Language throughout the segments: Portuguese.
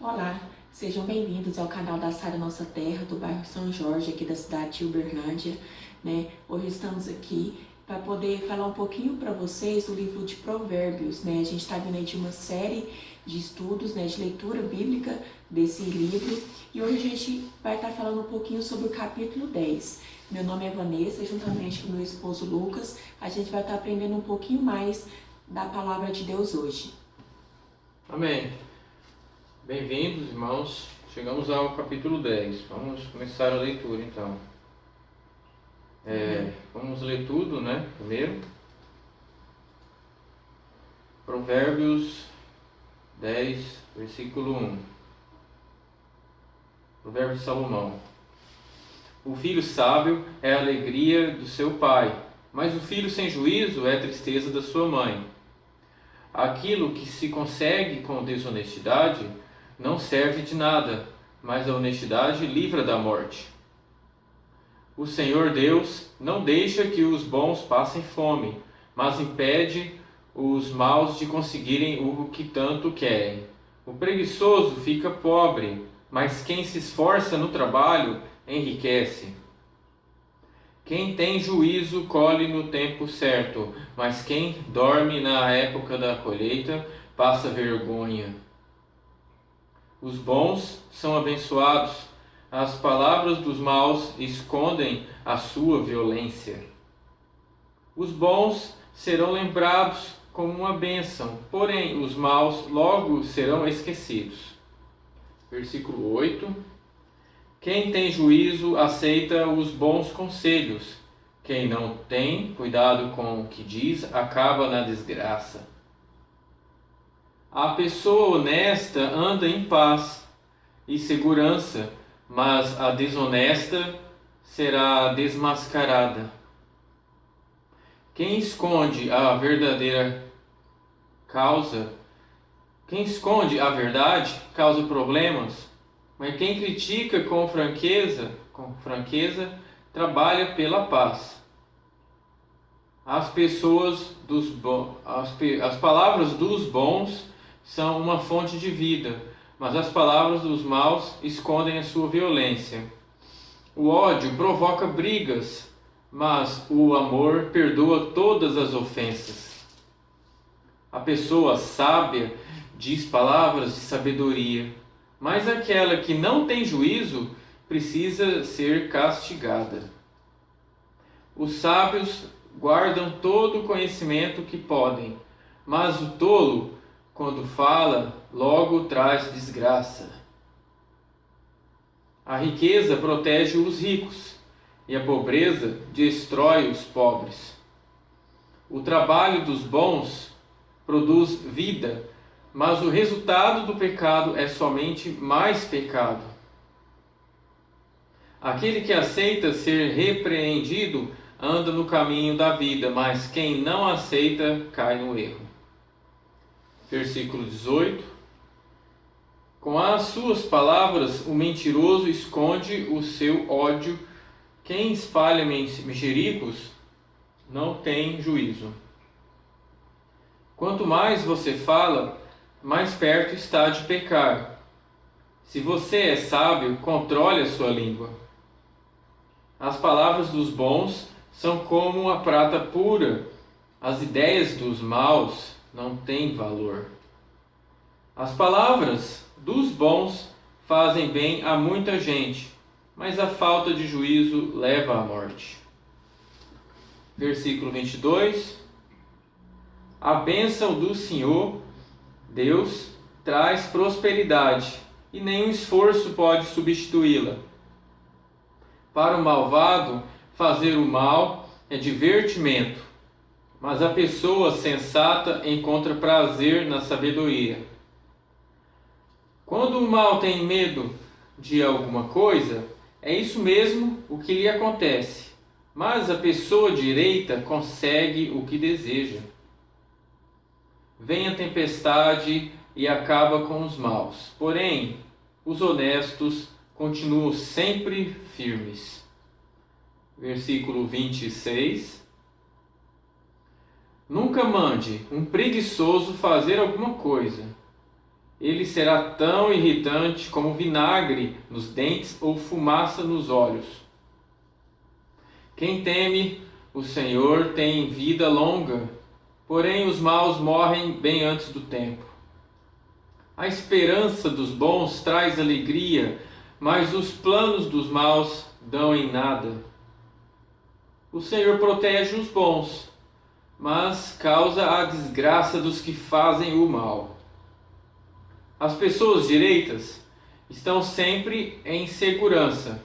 Olá, sejam bem-vindos ao canal da Sara Nossa Terra, do bairro São Jorge, aqui da cidade de Uberlândia, né? Hoje estamos aqui para poder falar um pouquinho para vocês do livro de Provérbios, né? A gente está vindo aí de uma série de estudos, né, de leitura bíblica desse livro, e hoje a gente vai estar falando um pouquinho sobre o capítulo 10. Meu nome é Vanessa, juntamente com meu esposo Lucas, a gente vai estar aprendendo um pouquinho mais da palavra de Deus hoje. Amém. Bem-vindos, irmãos. Chegamos ao capítulo 10. Vamos começar a leitura, então. Vamos ler tudo, né? Primeiro. Provérbios 10, versículo 1. Provérbios de Salomão. O filho sábio é a alegria do seu pai, mas o filho sem juízo é a tristeza da sua mãe. Aquilo que se consegue com desonestidade não serve de nada, mas a honestidade livra da morte. O Senhor Deus não deixa que os bons passem fome, mas impede os maus de conseguirem o que tanto querem. O preguiçoso fica pobre, mas quem se esforça no trabalho enriquece. Quem tem juízo colhe no tempo certo, mas quem dorme na época da colheita passa vergonha. Os bons são abençoados, as palavras dos maus escondem a sua violência. Os bons serão lembrados como uma bênção, porém os maus logo serão esquecidos. Versículo 8. Quem tem juízo aceita os bons conselhos. Quem não tem cuidado com o que diz acaba na desgraça. A pessoa honesta anda em paz e segurança, mas a desonesta será desmascarada. Quem esconde a verdade causa problemas, mas quem critica com franqueza, trabalha pela paz. As palavras dos bons são uma fonte de vida, mas as palavras dos maus escondem a sua violência. O ódio provoca brigas, mas o amor perdoa todas as ofensas. A pessoa sábia diz palavras de sabedoria, mas aquela que não tem juízo precisa ser castigada. Os sábios guardam todo o conhecimento que podem, mas o tolo, quando fala, logo traz desgraça. A riqueza protege os ricos e a pobreza destrói os pobres. O trabalho dos bons produz vida, mas o resultado do pecado é somente mais pecado. Aquele que aceita ser repreendido anda no caminho da vida, mas quem não aceita cai no erro. Versículo 18. Com as suas palavras o mentiroso esconde o seu ódio. Quem espalha mexericos não tem juízo. Quanto mais você fala, mais perto está de pecar. Se você é sábio, controle a sua língua. As palavras dos bons são como a prata pura. As ideias dos maus não têm valor. As palavras dos bons fazem bem a muita gente, mas a falta de juízo leva à morte. Versículo 22. A bênção do Senhor, Deus, traz prosperidade, e nenhum esforço pode substituí-la. Para o malvado, fazer o mal é divertimento, mas a pessoa sensata encontra prazer na sabedoria. Quando o mal tem medo de alguma coisa, é isso mesmo o que lhe acontece, mas a pessoa direita consegue o que deseja. Vem a tempestade e acaba com os maus, porém, os honestos continuam sempre firmes. Versículo 26. Nunca mande um preguiçoso fazer alguma coisa. ele será tão irritante como vinagre nos dentes ou fumaça nos olhos. Quem teme o Senhor tem vida longa, porém os maus morrem bem antes do tempo. A esperança dos bons traz alegria, mas os planos dos maus dão em nada. O Senhor protege os bons, mas causa a desgraça dos que fazem o mal. As pessoas direitas estão sempre em segurança,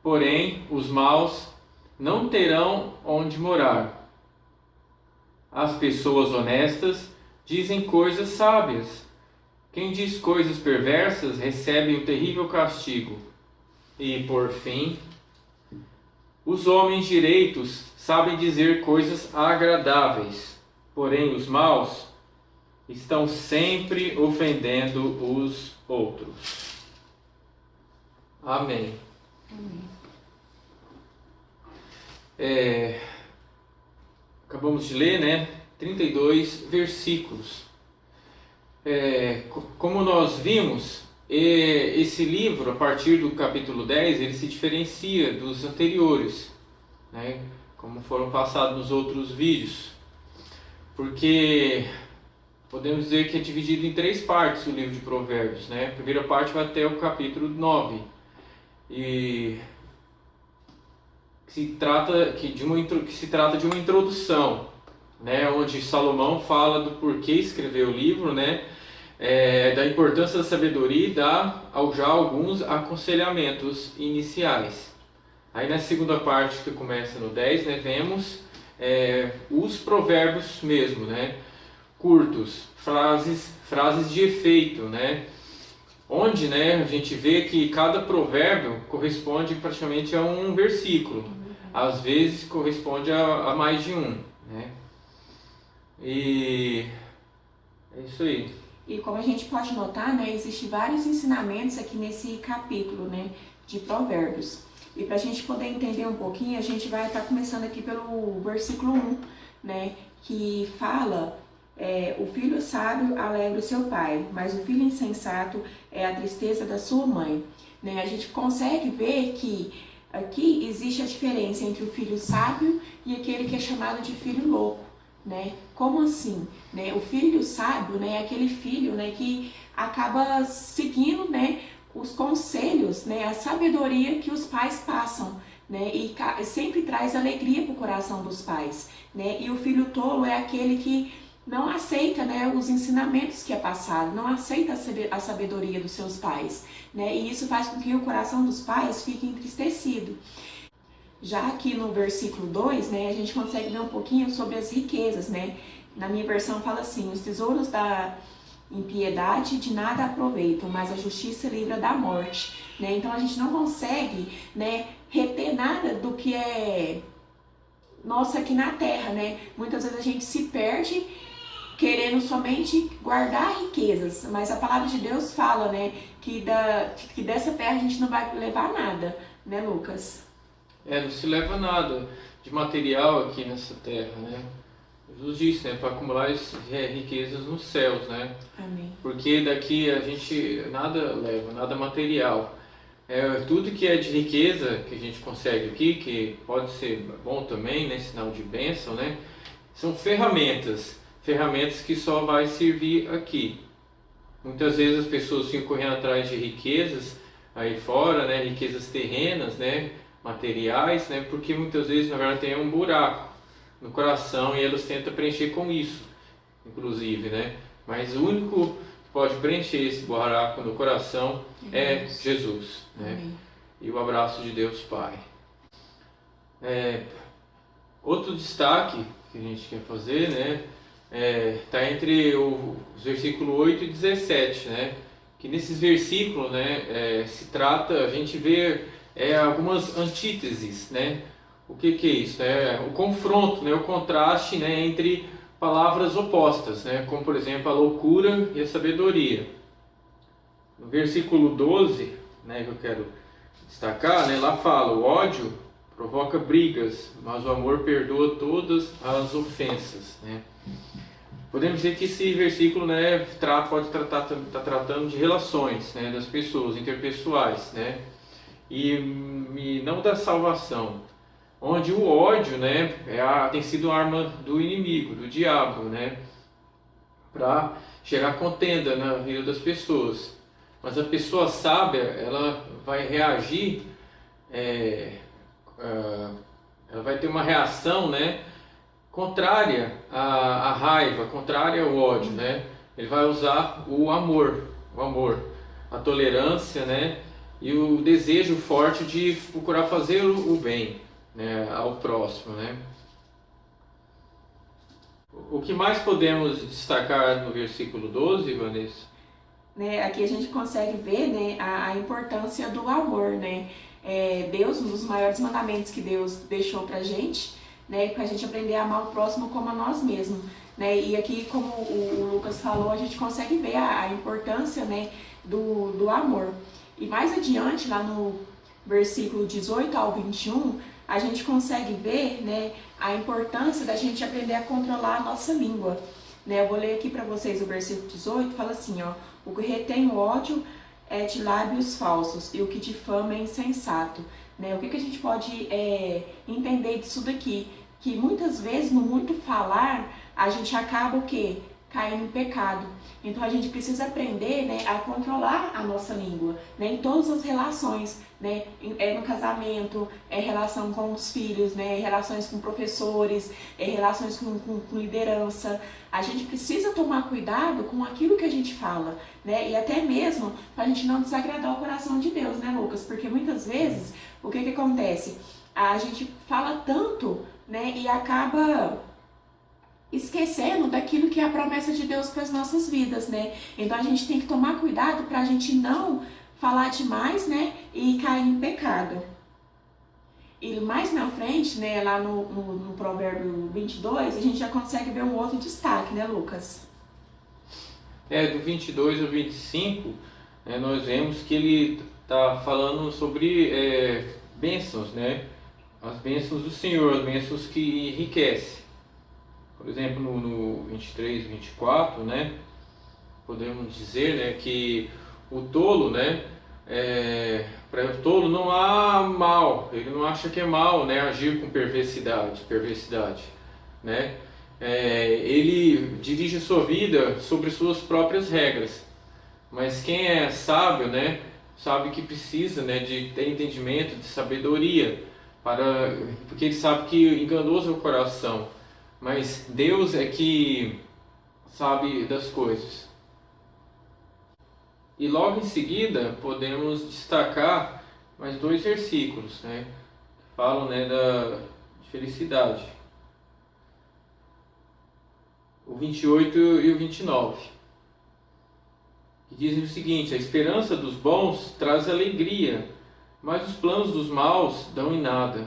porém os maus não terão onde morar. As pessoas honestas dizem coisas sábias. Quem diz coisas perversas recebe um terrível castigo. E, por fim, os homens direitos sabem dizer coisas agradáveis, porém os maus estão sempre ofendendo os outros. Amém. Acabamos de ler, né? 32 versículos. Como nós vimos, esse livro, a partir do capítulo 10, ele se diferencia dos anteriores, né? Como foram passados nos outros vídeos. Porque podemos dizer que é dividido em 3 partes o livro de Provérbios, né? A primeira parte vai até o capítulo 9. E que se trata de uma introdução, né? Onde Salomão fala do porquê escreveu o livro, né? Da importância da sabedoria e dá já alguns aconselhamentos iniciais. Aí na segunda parte, que começa no 10, né, vemos os provérbios mesmo, né? Curtos, frases de efeito, né? Onde, né, a gente vê que cada provérbio corresponde praticamente a um versículo. Às vezes corresponde a mais de um, né? E é isso aí. E como a gente pode notar, né, existem vários ensinamentos aqui nesse capítulo, né, de Provérbios. E para a gente poder entender um pouquinho, a gente vai estar começando aqui pelo versículo 1, né, que fala: o filho sábio alegra o seu pai, mas o filho insensato é a tristeza da sua mãe. Né? A gente consegue ver que aqui existe a diferença entre o filho sábio e aquele que é chamado de filho louco. Né? Como assim? Né? O filho sábio, né, é aquele filho, né, que acaba seguindo, né, os conselhos, né, a sabedoria que os pais passam, né, e sempre traz alegria para o coração dos pais. Né? E o filho tolo é aquele que não aceita, né, os ensinamentos que é passado, não aceita a sabedoria dos seus pais. Né? E isso faz com que o coração dos pais fique entristecido. Já aqui no versículo 2, né, a gente consegue ver um pouquinho sobre as riquezas, né? Na minha versão fala assim: os tesouros da impiedade de nada aproveitam, mas a justiça livra da morte. Né? Então a gente não consegue, né, reter nada do que é nosso aqui na terra, né? Muitas vezes a gente se perde querendo somente guardar riquezas, mas a palavra de Deus fala, né, que dessa terra a gente não vai levar nada, né, Lucas? Não se leva nada de material aqui nessa terra, né? Jesus disse, né, para acumular riquezas nos céus, né? Amém. Porque daqui a gente nada leva, nada material. Tudo que é de riqueza que a gente consegue aqui, que pode ser bom também, né, sinal de bênção, né? São ferramentas que só vai servir aqui. Muitas vezes as pessoas ficam correndo atrás de riquezas aí fora, né, riquezas terrenas, né, materiais, né, porque muitas vezes na verdade tem um buraco no coração e elas tentam preencher com isso, inclusive, né? Mas o único que pode preencher esse buraco no coração é Jesus, né? Amém. E o abraço de Deus Pai. Outro destaque que a gente quer fazer, né, tá entre os versículos 8 e 17, né? Que nesses versículos, né, a gente vê algumas antíteses, né? O que é isso? O confronto, né? O contraste, né, entre palavras opostas, né? Como por exemplo a loucura e a sabedoria. No versículo 12, né, que eu quero destacar, né, lá fala: o ódio provoca brigas, mas o amor perdoa todas as ofensas, né? Podemos dizer que esse versículo, né, pode estar tratando de relações, né, das pessoas, interpessoais, né, e não da salvação, onde o ódio, né, tem sido arma do inimigo, do diabo, né, para gerar contenda na vida das pessoas. Mas a pessoa sábia, ela vai reagir, ela vai ter uma reação, né, contrária à raiva, contrária ao ódio, né? Ele vai usar o amor, a tolerância, né? E o desejo forte de procurar fazer o bem, né, ao próximo, né? O que mais podemos destacar no versículo 12, Vanessa? Né, aqui a gente consegue ver, né, a importância do amor, né? Deus, um dos maiores mandamentos que Deus deixou pra gente, né, para a gente aprender a amar o próximo como a nós mesmos, né? E aqui, como o Lucas falou, a gente consegue ver a importância, né, do amor. E mais adiante, lá no versículo 18 ao 21, a gente consegue ver, né, a importância da gente aprender a controlar a nossa língua. Né? Eu vou ler aqui para vocês o versículo 18, fala assim, ó: o que retém o ódio é de lábios falsos, e o que difama é insensato. Né? O que a gente pode entender disso daqui? Que muitas vezes, no muito falar, a gente acaba o quê? Caindo em pecado. Então a gente precisa aprender, né, a controlar a nossa língua, né, em todas as relações, né, no casamento, relação com os filhos, né, relações com professores, relações com liderança. A gente precisa tomar cuidado com aquilo que a gente fala, né, e até mesmo para a gente não desagradar o coração de Deus, né, Lucas? Porque muitas vezes, o que acontece? A gente fala tanto, né, e acaba esquecendo daquilo que é a promessa de Deus para as nossas vidas, né? Então a gente tem que tomar cuidado para a gente não falar demais, né, e cair em pecado. E mais na frente, né, lá no Provérbio 22, a gente já consegue ver um outro destaque, né, Lucas? Do 22 ao 25, nós vemos que ele está falando sobre bênçãos, né? As bênçãos do Senhor, as bênçãos que enriquecem. Por exemplo, no 23 e 24, né, podemos dizer, né, que o tolo, né, para o tolo não há mal, ele não acha que é mal, né, agir com perversidade, né? Ele dirige a sua vida sobre suas próprias regras, mas quem é sábio, né, sabe que precisa, né, de ter entendimento, de sabedoria, porque ele sabe que enganoso é o coração. Mas Deus é que sabe das coisas. E logo em seguida podemos destacar mais dois versículos, né, que falam, né, de felicidade. O 28 e o 29. Que dizem o seguinte: a esperança dos bons traz alegria, mas os planos dos maus dão em nada.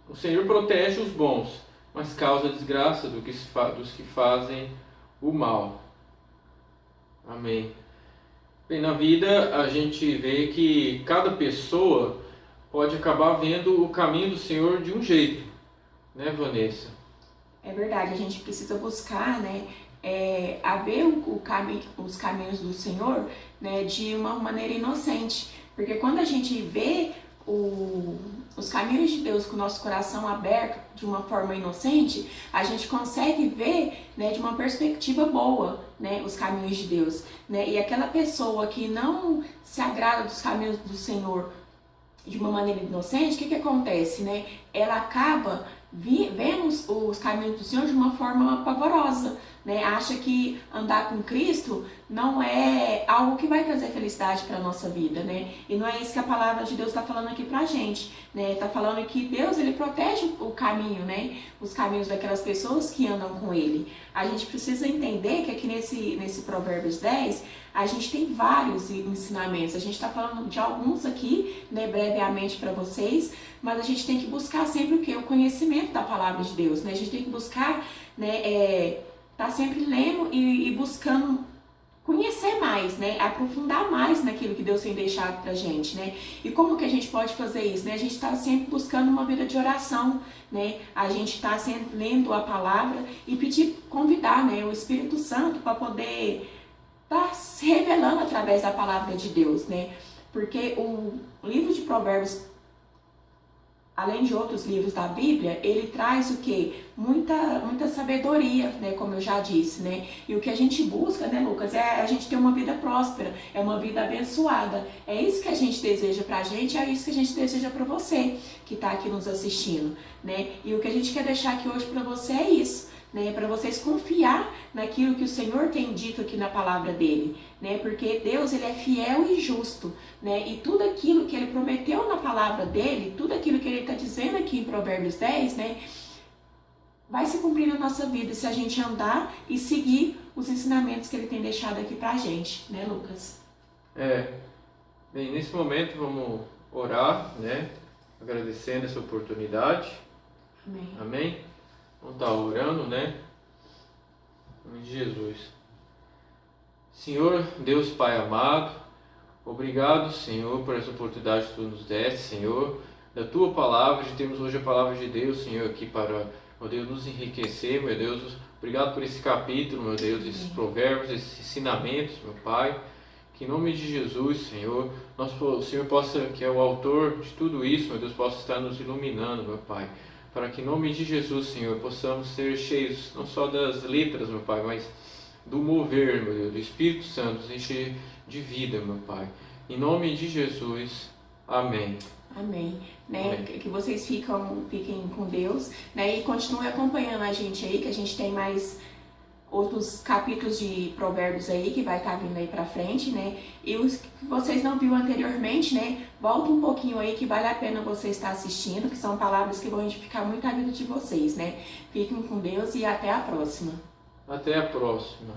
O Senhor protege os bons, mas causa desgraça dos que fazem o mal. Amém. Bem, na vida a gente vê que cada pessoa pode acabar vendo o caminho do Senhor de um jeito, né, Vanessa? É verdade, a gente precisa buscar, né, a ver os caminhos do Senhor, né, de uma maneira inocente. Porque quando a gente vê os caminhos de Deus com o nosso coração aberto de uma forma inocente, a gente consegue ver, né, de uma perspectiva boa, né, os caminhos de Deus, né? E aquela pessoa que não se agrada dos caminhos do Senhor de uma maneira inocente, o que acontece, né? Ela acaba vendo os caminhos do Senhor de uma forma pavorosa, né? Acha que andar com Cristo não é algo que vai trazer felicidade para a nossa vida, né? E não é isso que a palavra de Deus está falando aqui pra gente, né? Está falando que Deus, ele protege o caminho, né? Os caminhos daquelas pessoas que andam com ele. A gente precisa entender que aqui nesse Provérbios 10, a gente tem vários ensinamentos. A gente está falando de alguns aqui, né, brevemente para vocês, mas a gente tem que buscar sempre o quê? O conhecimento da palavra de Deus, né? A gente tem que buscar, né, tá sempre lendo e buscando conhecer mais, né? Aprofundar mais naquilo que Deus tem deixado pra gente, né? E como que a gente pode fazer isso, né? A gente tá sempre buscando uma vida de oração, né? A gente tá sempre lendo a palavra e convidar, né, o Espírito Santo para poder tá se revelando através da palavra de Deus, né? Porque o livro de Provérbios, além de outros livros da Bíblia, ele traz o quê? Muita sabedoria, né? Como eu já disse, né? E o que a gente busca, né, Lucas, é a gente ter uma vida próspera, é uma vida abençoada. É isso que a gente deseja pra gente, é isso que a gente deseja pra você que tá aqui nos assistindo, né? E o que a gente quer deixar aqui hoje pra você é isso, né, para vocês confiar naquilo que o Senhor tem dito aqui na palavra dele, né, porque Deus, ele é fiel e justo, né, e tudo aquilo que ele prometeu na palavra dele, tudo aquilo que ele está dizendo aqui em Provérbios 10, né, vai se cumprir na nossa vida se a gente andar e seguir os ensinamentos que ele tem deixado aqui pra gente, né, Lucas? Bem, nesse momento vamos orar, né, agradecendo essa oportunidade. Amém. Amém? Vamos estar orando, né? Em nome de Jesus. Senhor, Deus Pai amado, obrigado, Senhor, por essa oportunidade que Tu nos deste, Senhor, da Tua palavra, de termos hoje a palavra de Deus, Senhor, aqui para, meu Deus, nos enriquecer, meu Deus. Obrigado por esse capítulo, meu Deus, esses provérbios, esses ensinamentos, meu Pai. Que em nome de Jesus, Senhor, o Senhor possa, que é o autor de tudo isso, meu Deus, possa estar nos iluminando, meu Pai. Para que em nome de Jesus, Senhor, possamos ser cheios não só das letras, meu Pai, mas do mover, meu Deus, do Espírito Santo, nos encher de vida, meu Pai. Em nome de Jesus, amém. Amém. Né? Amém. Que vocês fiquem com Deus, né? E continuem acompanhando a gente aí, que a gente tem mais outros capítulos de Provérbios aí que vai estar vindo aí pra frente, né? E os que vocês não viram anteriormente, né? Volta um pouquinho aí que vale a pena você estar assistindo, que são palavras que vão edificar muito a vida de vocês, né? Fiquem com Deus e até a próxima. Até a próxima.